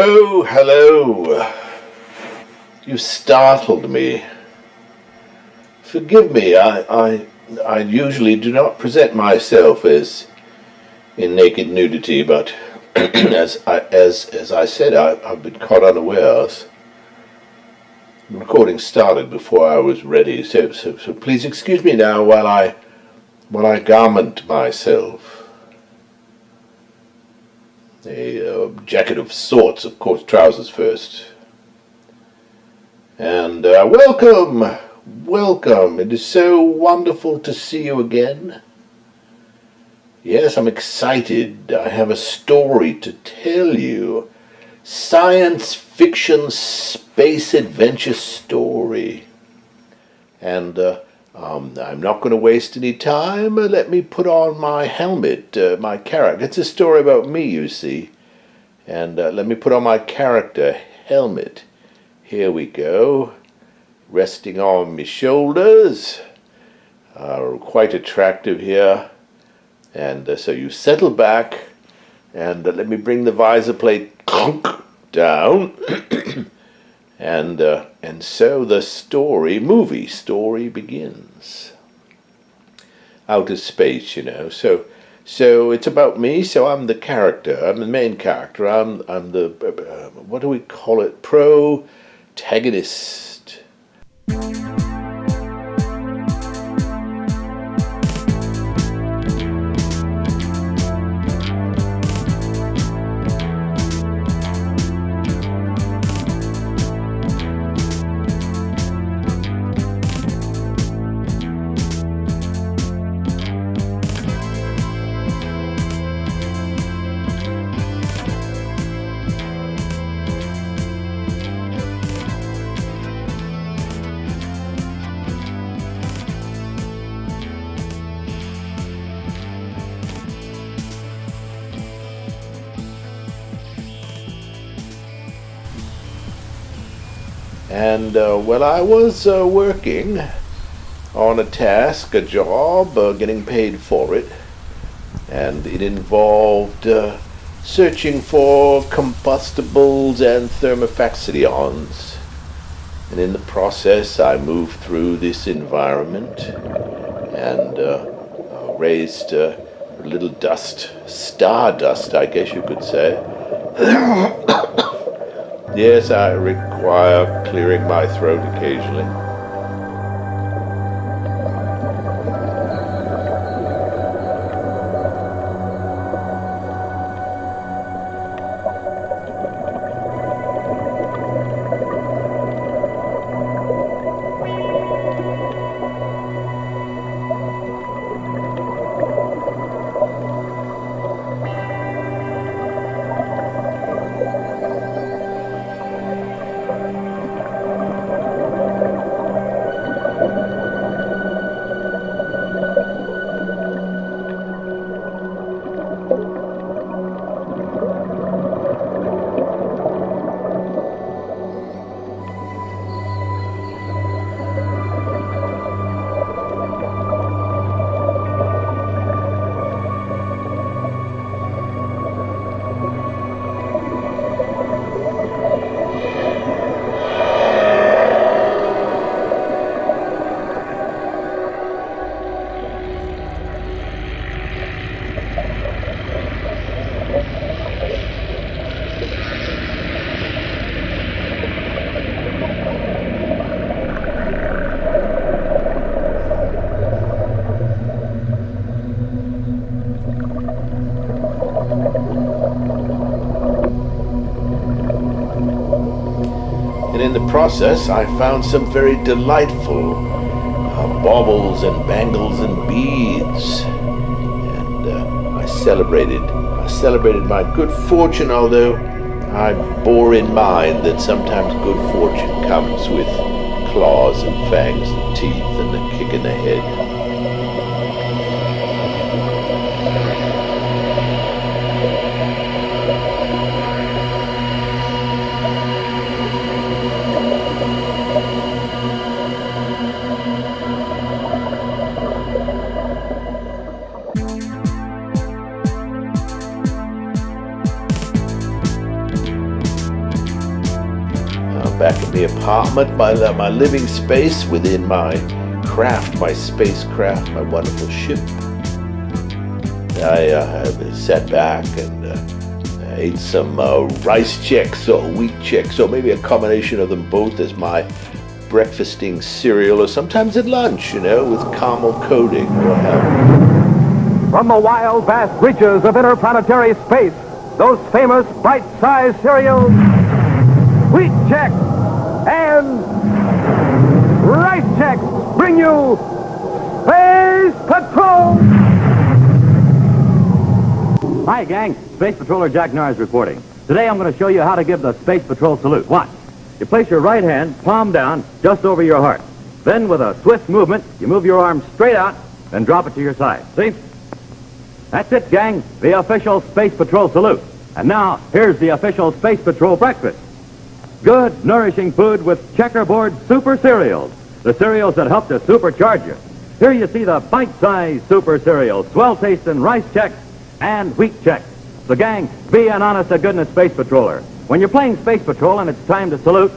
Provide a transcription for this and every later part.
Oh, hello. You startled me. Forgive me, I usually do not present myself as in naked nudity, but as I said, I've been caught unawares. The recording started before I was ready, so please excuse me now while I garment myself. A jacket of sorts, of course, trousers first. And welcome. It is so wonderful to see you again. Yes, I'm excited. I have a story to tell you. Science fiction space adventure story. And I'm not going to waste any time. Let me put on my helmet, my character. It's a story about me, you see. And let me put on my character helmet. Here we go. Resting on my shoulders. Quite attractive here. And so you settle back. And let me bring the visor plate down. And so the movie story begins. Outer space, you know. So it's about me. So I'm the character. I'm the main character. I'm the what do we call it? Protagonist. And I was working on a task, a job, getting paid for it, and it involved searching for combustibles and thermophaxions. And in the process, I moved through this environment and raised a little stardust, I guess you could say. Yes, I require clearing my throat occasionally. And in the process, I found some very delightful baubles and bangles and beads. And I celebrated my good fortune, although I bore in mind that sometimes good fortune comes with claws and fangs and teeth and a kick in the head. my apartment, my living space within my craft, my spacecraft, my wonderful ship. I sat back and ate some rice checks or wheat checks, or maybe a combination of them both as my breakfasting cereal, or sometimes at lunch, with caramel coating or what have you. From the wild, vast reaches of interplanetary space, those famous bite-sized cereals, Wheat Chex and Rice Chex, bring you Space Patrol! Hi, gang. Space Patroller Jack Nars reporting. Today I'm going to show you how to give the Space Patrol salute. Watch. You place your right hand, palm down, just over your heart. Then, with a swift movement, you move your arm straight out and drop it to your side. See? That's it, gang. The official Space Patrol salute. And now, here's the official Space Patrol breakfast. Good, nourishing food with checkerboard super cereals. The cereals that help to supercharge you. Here you see the bite-sized super cereals, swell-tasting Rice Chex and Wheat Chex. So, gang, be an honest-to-goodness Space Patroller. When you're playing Space Patrol and it's time to salute,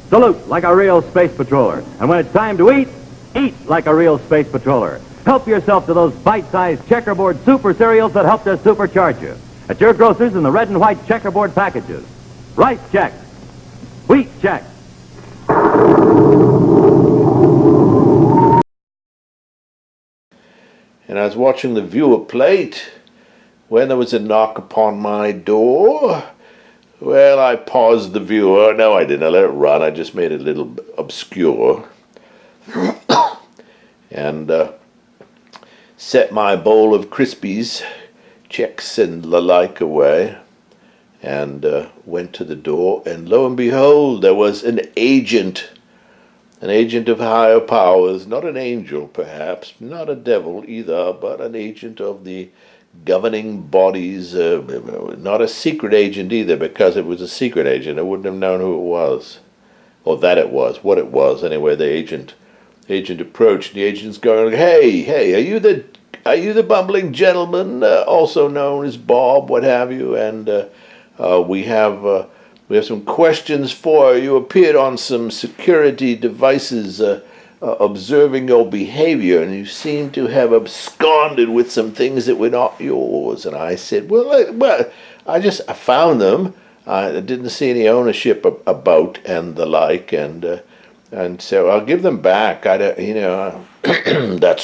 salute like a real Space Patroller. And when it's time to eat, eat like a real Space Patroller. Help yourself to those bite-sized checkerboard super cereals that help to supercharge you. At your grocer's in the red and white checkerboard packages. Rice Chex, Wheat Chex. And I was watching the viewer plate when there was a knock upon my door. Well, I paused the viewer. No, I didn't. I let it run. I just made it a little obscure. And set my bowl of Crispies, Chex and the like away, and went to the door, and lo and behold, there was an agent of higher powers, not an angel perhaps, not a devil either, but an agent of the governing bodies, not a secret agent either, because it was a secret agent. I wouldn't have known who it was, or that it was, what it was. Anyway, the agent approached. The agent's going, hey, are you the Bumbling Gentleman, also known as Bob, what have you? And we have some questions for you. You appeared on some security devices observing your behavior, and you seem to have absconded with some things that were not yours. And I said, well, I found them. I didn't see any ownership about and the like, and so I'll give them back. That's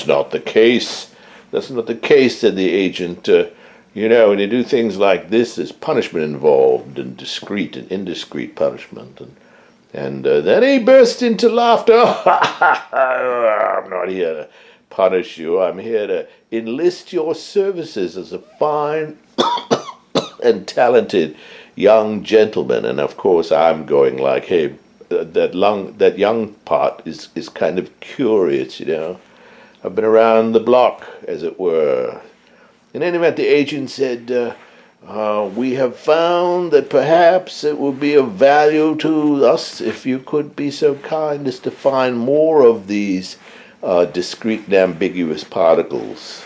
not the case. That's not the case, said the agent. When you do things like this, there's punishment involved, and discreet and indiscreet punishment. And then he burst into laughter. I'm not here to punish you. I'm here to enlist your services as a fine and talented young gentleman. And of course, I'm going like, hey, that young part is kind of curious, I've been around the block, as it were. In any event, the agent said, we have found that perhaps it would be of value to us if you could be so kind as to find more of these discrete and ambiguous particles.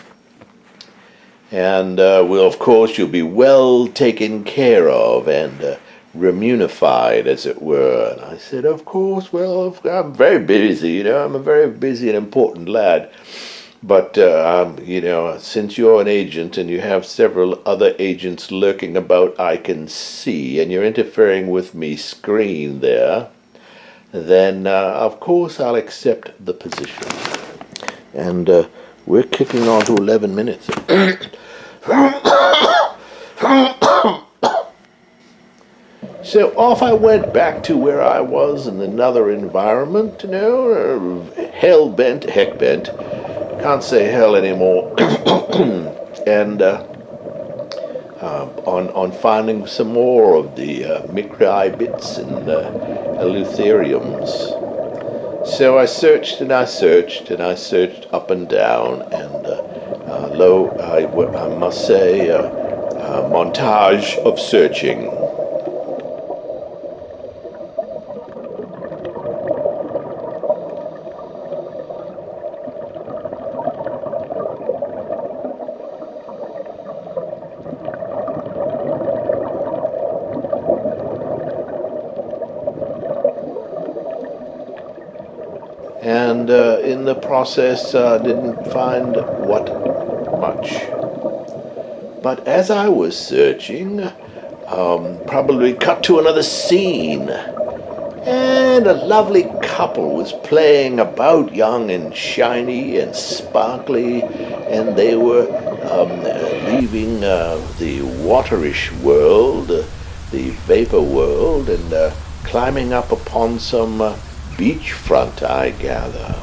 And, of course, you'll be well taken care of and remunified, as it were. And I said, of course, well, I'm very busy, I'm a very busy and important lad. But, since you're an agent and you have several other agents lurking about, I can see, and you're interfering with me screen there, then, of course, I'll accept the position. And we're kicking on to 11 minutes. So off I went back to where I was in another environment, hell-bent, heck-bent. Can't say hell anymore. And on finding some more of the micri bits and eleutheriums. So I searched and I searched and I searched up and down, and I must say, montage of searching. and in the process didn't find what much. But as I was searching, probably cut to another scene, and a lovely couple was playing about, young and shiny and sparkly, and they were leaving the waterish world, the vapor world, and climbing up upon some beachfront, I gather.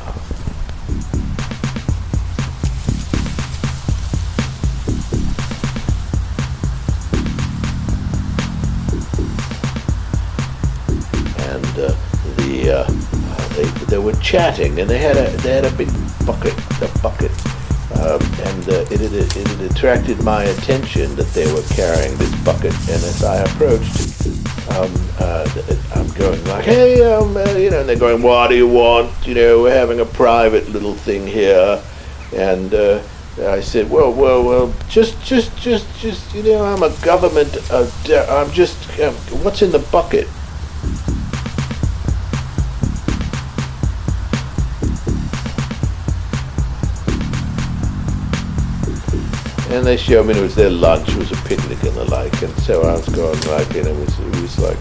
They were chatting, and they had a big bucket, and it had attracted my attention that they were carrying this bucket. And as I approached, I'm going like, hey, and they're going, what do you want? We're having a private little thing here, and I said, well, just, I'm a government. I'm just, what's in the bucket? And they showed me it was their lunch, it was a picnic and the like, and so I was going like, and it was like,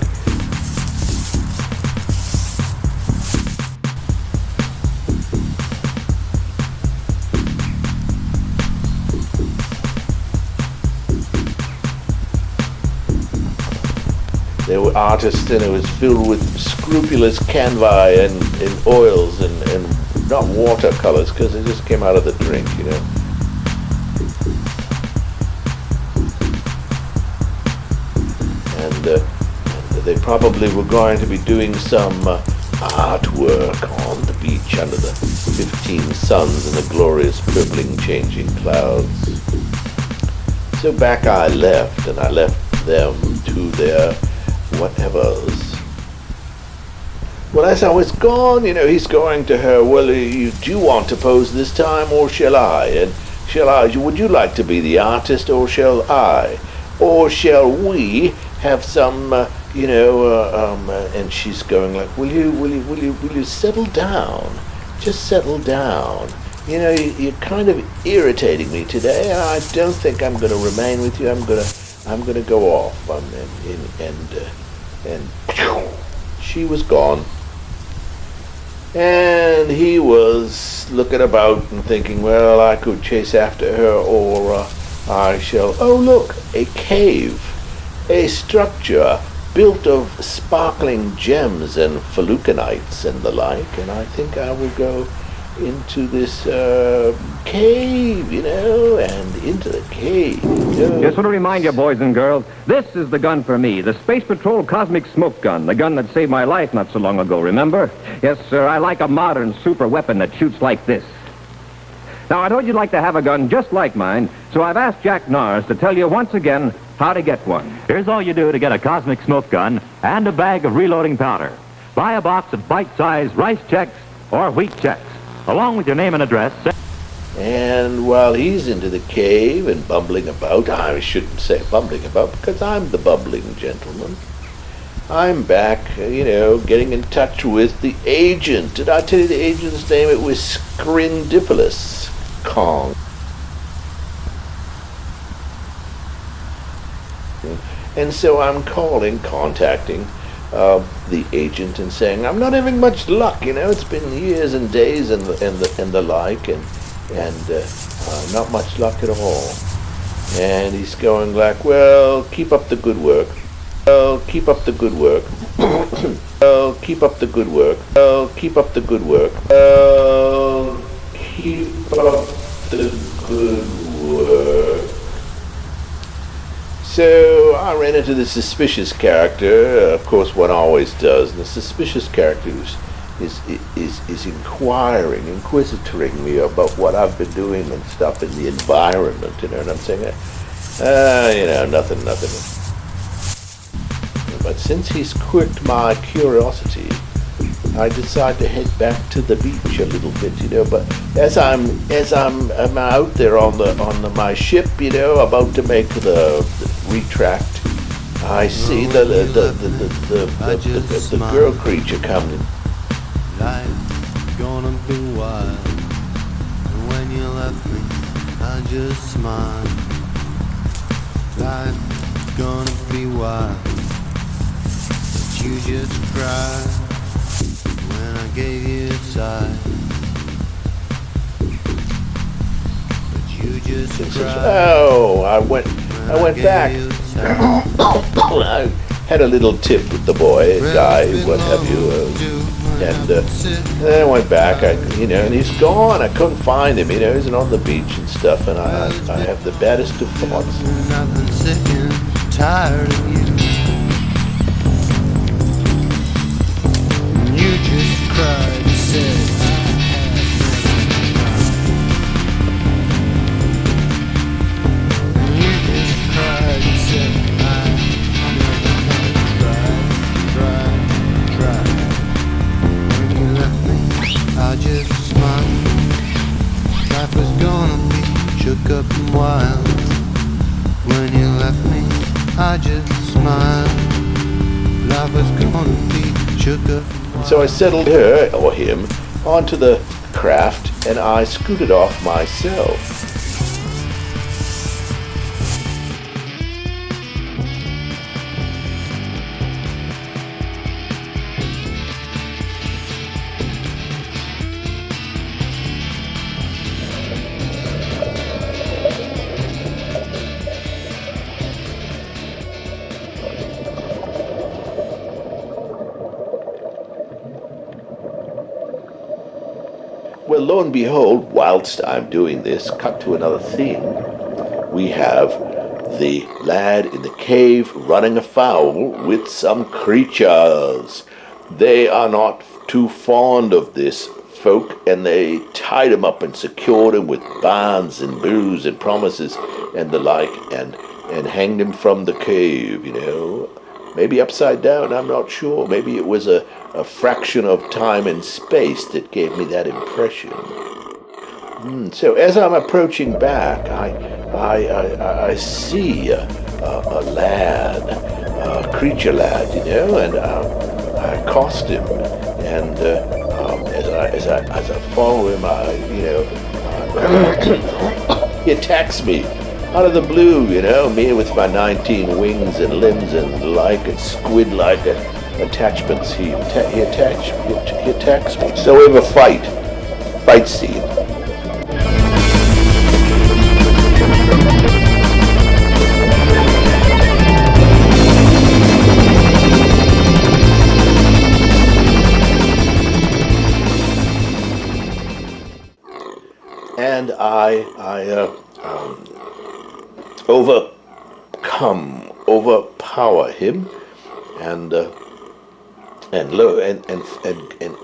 they were artists, and it was filled with scrupulous canvas and oils and not watercolors, because it just came out of the drink, And they probably were going to be doing some artwork on the beach under the 15 suns and the glorious purpling changing clouds. So back I left, and I left them to their whatevers. Well, as I was gone, he's going to her, well, do you want to pose this time, or shall I? And would you like to be the artist, or shall I? Or shall we have some, and she's going like, will you settle down? Just settle down. You're kind of irritating me today. I don't think I'm going to remain with you. I'm going to go off. And she was gone. And he was looking about and thinking, well, I could chase after her, or I shall, oh look, a cave. A structure built of sparkling gems and felucanites and the like, and I think I will go into this cave, and into the cave. Just want to remind you, boys and girls, this is the gun for me, the Space Patrol Cosmic Smoke Gun, the gun that saved my life not so long ago, remember? Yes, sir, I like a modern super weapon that shoots like this. Now, I told you'd like to have a gun just like mine, so I've asked Jack Nars to tell you once again how to get one. Here's all you do to get a Cosmic Smoke Gun and a bag of reloading powder. Buy a box of bite-sized rice checks or wheat checks, along with your name and address. And while he's into the cave and bumbling about, I shouldn't say bumbling about, because I'm the bumbling gentleman, I'm back, getting in touch with the agent. Did I tell you the agent's name? It was Scrindipolis Kong. And so I'm contacting the agent and saying, I'm not having much luck, it's been years and days and the like, and not much luck at all. And he's going like, well, keep up the good work. Well, keep up the good work. Well, keep up the good work. Well, keep up the good work. Well, keep up the good work. So I ran into this suspicious character, of course one always does, and the suspicious character is inquisitoring me about what I've been doing and stuff in the environment, and I'm saying, nothing. But since he's quirked my curiosity, I decide to head back to the beach a little bit, but as I'm out there on my ship, about to make the retract, I see the girl creature coming. gonna be wild. And when you left me, I just smiled. Life's gonna be wild. But you just cried when I gave you a sigh. But you just cried. Oh, I went back. I had a little tip with the boy, guy, what have you, and then I went back. And he's gone. I couldn't find him. He's on the beach and stuff. And I have the baddest of thoughts. I've been sick and tired of you. You just cried and said you just cried and said I never had tried. When you left me, I just smiled. Life was gonna be shook up and wild. When you left me, I just smiled. Life was gonna be shook up. So I settled her, or him, onto the craft, and I scooted off myself. Well, lo and behold, whilst I'm doing this, cut to another scene. We have the lad in the cave running afoul with some creatures. They are not too fond of this folk, and they tied him up and secured him with bonds and boos and promises and the like, and hanged him from the cave, Maybe upside down, I'm not sure. Maybe it was a fraction of time and space that gave me that impression. So as I'm approaching back, I see a lad, a creature lad, and I accost him, and as I follow him, he attacks me. Out of the blue, me with my 19 wings and limbs and the like, and squid-like attachments. He attacks me. So we have a fight scene. And I overpower him, and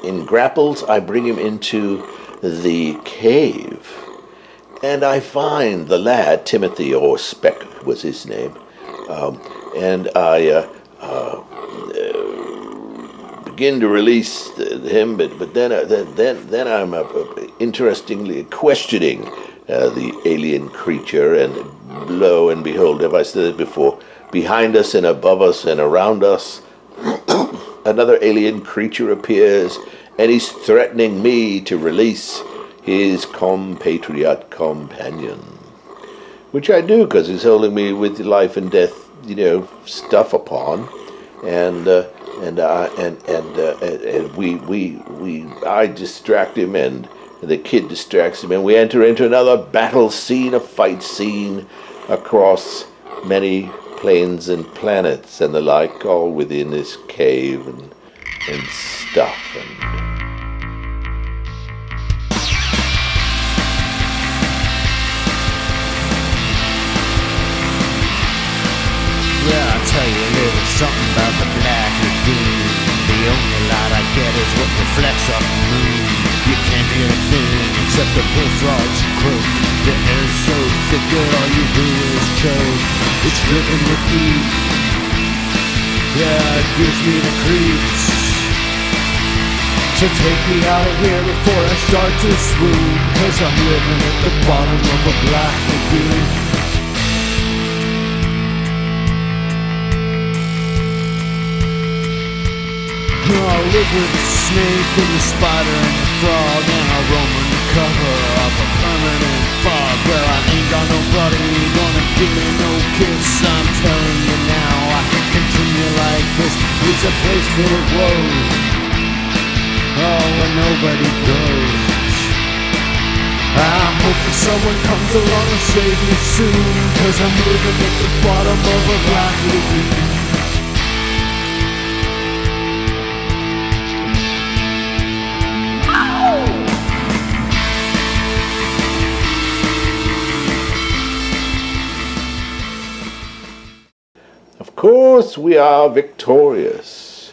in grapples I bring him into the cave, and I find the lad, Timothy, or Speck was his name, and I begin to release him, but then I'm interestingly questioning the alien creature, and lo and behold, have I said it before, behind us and above us and around us, another alien creature appears, and he's threatening me to release his compatriot companion, which I do because he's holding me with life and death, stuff upon, and I distract him, and the kid distracts him, and we enter into another battle scene, a fight scene across many planes and planets and the like, all within this cave and stuff. Yeah, I'll tell you a little something about the Black Lagoon. The only light I get is what reflects off the moon. You can't hear a thing except the bullfrogs croak. The air's so thick that all you do is choke. It's dripping with heat. Yeah, it gives me the creeps. So take me out of here before I start to swoon, 'cause I'm living at the bottom of a black lagoon. I live with the snake and the spider and the frog, and I roam under cover of a permanent fog. Well, I ain't got nobody gonna give me no kiss. I'm telling you now, I can continue like this. It's a place full of woes, oh, where nobody goes. I hope that someone comes along and save me soon, 'cause I'm living at the bottom of a black lagoon. Of course, we are victorious.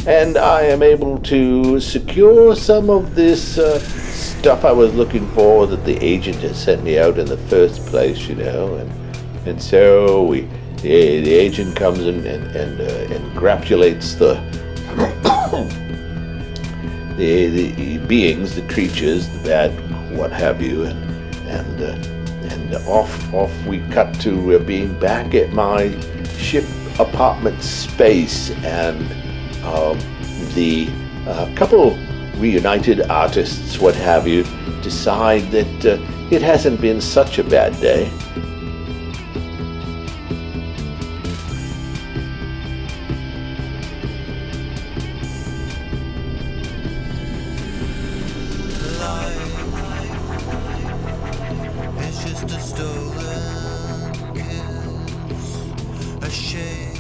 And I am able to secure some of this stuff I was looking for that the agent has sent me out in the first place, you know. And so the agent comes and congratulates the beings, the creatures, the bad, what have you, and off we cut to being back at my ship apartment space, and the couple reunited artists, what have you, decide that it hasn't been such a bad day. It's just a stolen kiss, a shade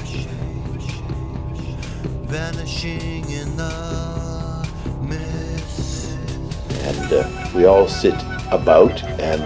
vanishing in the mist. And we all sit about and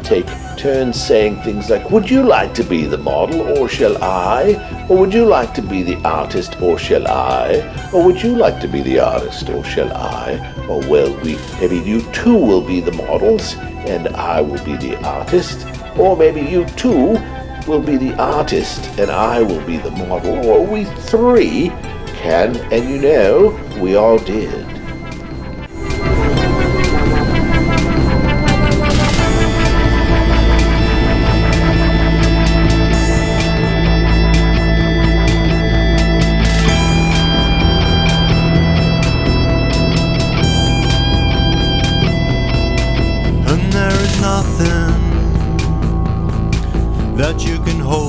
take turns saying things like, would you like to be the model, or shall I? Or would you like to be the artist, or shall I? Or would you like to be the artist, or shall I? Or well, maybe you two will be the models, and I will be the artist. Or maybe you two will be the artist, and I will be the model. Or we three can, and you know, we all did. And there is nothing that you can hold